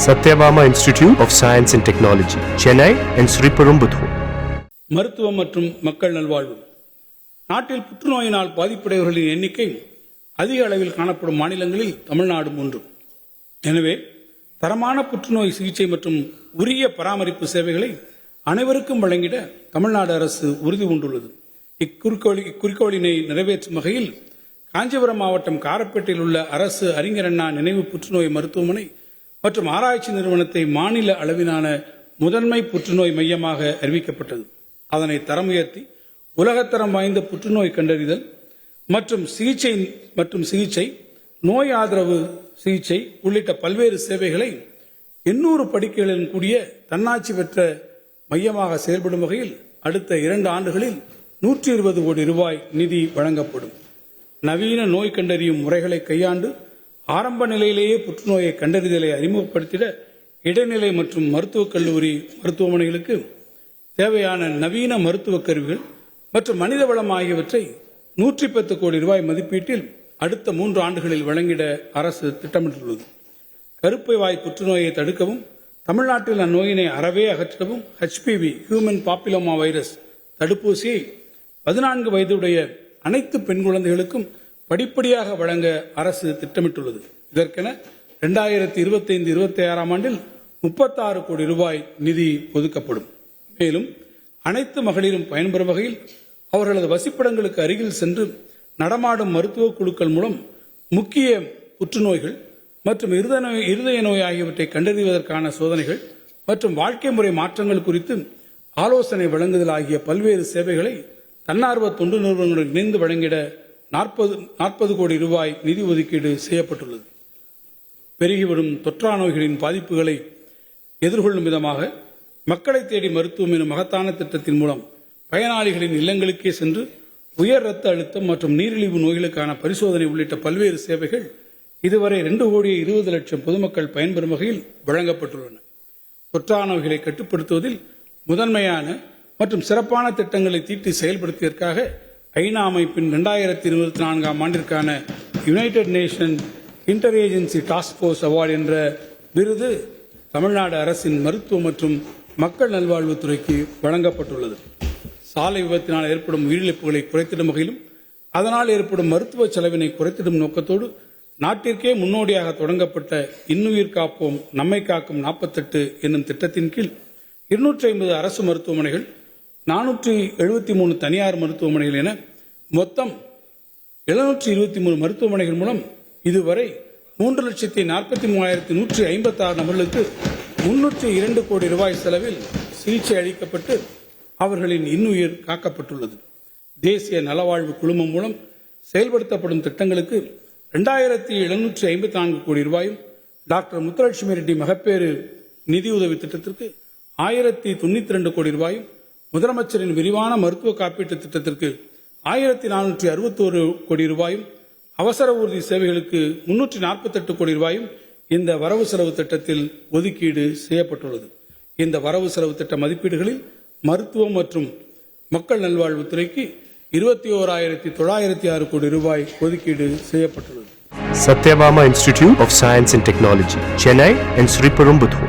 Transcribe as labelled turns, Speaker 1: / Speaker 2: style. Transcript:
Speaker 1: Satyabama Institute of Science and Technology, Chennai and Sriperumbudur.
Speaker 2: மருத்துவம் மற்றும் மக்கள் நல்வாழ்வு. நாட்டில் புற்றுநோயினால் பாதிப்படைவர்களின் எண்ணிக்கை அதிக அளவில் காணப்படும் மாநிலங்களில் தமிழ்நாடும் ஒன்று. எனவே தரமான புற்றுநோய் சிகிச்சை மற்றும் உரிய பராமரிப்பு சேவைகளை அனைவருக்கும் வழங்கிட தமிழ்நாடு அரசு உறுதி பூண்டுள்ளது. இக்குறிக்கோளினை நிறைவேற்றும் வகையில் காஞ்சிபுரம் மாவட்டம் காரப்பேட்டையில் உள்ள அரசு அறிஞர் அண்ணா நினைவு புற்றுநோய் மருத்துவமனை மற்றும் ஆராய்ச்சி நிறுவனத்தை மாநில அளவிலான முதன்மை புற்றுநோய் மையமாக அறிவிக்கப்பட்டது. அதனை தரம் உயர்த்தி உலகத்தரம் வாய்ந்த புற்றுநோய் கண்டறிதல் மற்றும் சிகிச்சை, நோய் ஆதரவு சிகிச்சை உள்ளிட்ட பல்வேறு சேவைகளை 800 படுக்கைகளுடன் கூடிய தன்னாட்சி பெற்ற மையமாக செயல்படும் வகையில் அடுத்த 2 ஆண்டுகளில் 120 கோடி ரூபாய் நிதி வழங்கப்படும். நவீன நோய் கண்டறியும் முறைகளை கையாண்டு ஆரம்ப நிலையிலேயே புற்றுநோயை கண்டறிதலை அறிமுகப்படுத்திட இடைநிலை மற்றும் மருத்துவக் கல்லூரி மருத்துவமனைகளுக்கு தேவையான நவீன மருத்துவக் கருவிகள் மற்றும் மனித வளம் ஆகியவற்றை 110 கோடி ரூபாய் மதிப்பீட்டில் அடுத்த 3 ஆண்டுகளில் வழங்கிட அரசு திட்டமிட்டுள்ளது. கருப்பை வாய் புற்றுநோயை தடுக்கவும் தமிழ்நாட்டில் அந்நோயினை அறவே அகற்றவும் HPV ஹியூமன் பாப்பிலோமா வைரஸ் தடுப்பூசியை 14 வயதுடைய அனைத்து பெண் குழந்தைகளுக்கும் படிப்படியாக வழங்க அரசு திட்டமிட்டுள்ளது. இதற்கென 2025-26 ஆண்டில் 36 கோடி ரூபாய் நிதி ஒதுக்கப்படும். மேலும் அனைத்து மகளிரும் பயன்பெறும் வகையில் அவர்களது வசிப்பிடங்களுக்கு அருகில் சென்று நடமாடும் மருத்துவ குழுக்கள் மூலம் முக்கிய புற்றுநோய்கள் மற்றும் இருதய நோய் ஆகியவற்றை கண்டறிவதற்கான சோதனைகள் மற்றும் வாழ்க்கை முறை மாற்றங்கள் குறித்து ஆலோசனை வழங்குதல் ஆகிய பல்வேறு சேவைகளை தன்னார்வ தொண்டு நிறுவனங்களுடன் இணைந்து வழங்கிட 40 கோடி ரூபாய் நிதி ஒதுக்கீடு செய்யப்பட்டுள்ளது. பெருகி வரும் தொற்றா நோய்களின் பாதிப்புகளை எதிர்கொள்ளும் விதமாக மக்களை தேடி மருத்துவம் எனும் மகத்தான திட்டத்தின் மூலம் பயனாளிகளின் இல்லங்களுக்கே சென்று உயர் இரத்த அழுத்தம் மற்றும் நீரிழிவு நோய்களுக்கான பரிசோதனை உள்ளிட்ட பல்வேறு சேவைகள் இதுவரை 2,20,00,000 பொதுமக்கள் பயன்பெறும் வகையில் வழங்கப்பட்டுள்ளன. தொற்றா நோய்களை கட்டுப்படுத்துவதில் முதன்மையான மற்றும் சிறப்பான திட்டங்களை தீட்டி செயல்படுத்தியதற்காக ஐநா அமைப்பின் 2024 ஆண்டிற்கான United nation inter agency task force award என்ற விருது தமிழ்நாடு அரசின் மருத்துவ மற்றும் மக்கள் நல்வாழ்வுத்துறைக்கு வழங்கப்பட்டுள்ளது. சாலை விபத்தினால் ஏற்படும் உயிரிழப்புகளை குறைத்திடும் வகையிலும் அதனால் ஏற்படும் மருத்துவ செலவினை குறைத்திடும் நோக்கத்தோடு நாட்டிற்கே முன்னோடியாக தொடங்கப்பட்ட இன்னுயிர் காப்போம் நம்மை காக்கும் 48 என்னும் திட்டத்தின் கீழ் 250 அரசு மருத்துவமனைகள், 473 தனியார் மருத்துவமனைகள் என மொத்தம் 723 மருத்துவமனைகள் மூலம் இதுவரை 3,43,156 நபர்களுக்கு 302 கோடி ரூபாய் செலவில் சிகிச்சை அளிக்கப்பட்டு அவர்களின் இன்னுயிர் காக்கப்பட்டுள்ளது. தேசிய நலவாழ்வு குழுமம் மூலம் செயல்படுத்தப்படும் திட்டங்களுக்கு 2,754 கோடி ரூபாயும், டாக்டர் முத்துலட்சுமி ரெட்டி மகப்பேறு நிதியுதவி திட்டத்திற்கு 1,092 கோடி ரூபாயும், முதலமைச்சரின் விரிவான மருத்துவ காப்பீட்டு திட்டத்திற்கு 1,461 கோடி ரூபாயும், அவசர ஊர்தி சேவைகளுக்கு 348 கோடி ரூபாயும் இந்த வரவு செலவு திட்டத்தில் ஒதுக்கீடு செய்யப்பட்டுள்ளது. இந்த வரவு செலவு திட்ட மதிப்பீடுகளில் மருத்துவம் மற்றும் மக்கள் நல்வாழ்வுத்துறைக்கு 21,906 கோடி ரூபாய் ஒதுக்கீடு செய்யப்பட்டுள்ளது.
Speaker 1: Satyabama Institute of Science and Technology, Chennai and Sriperumbudur.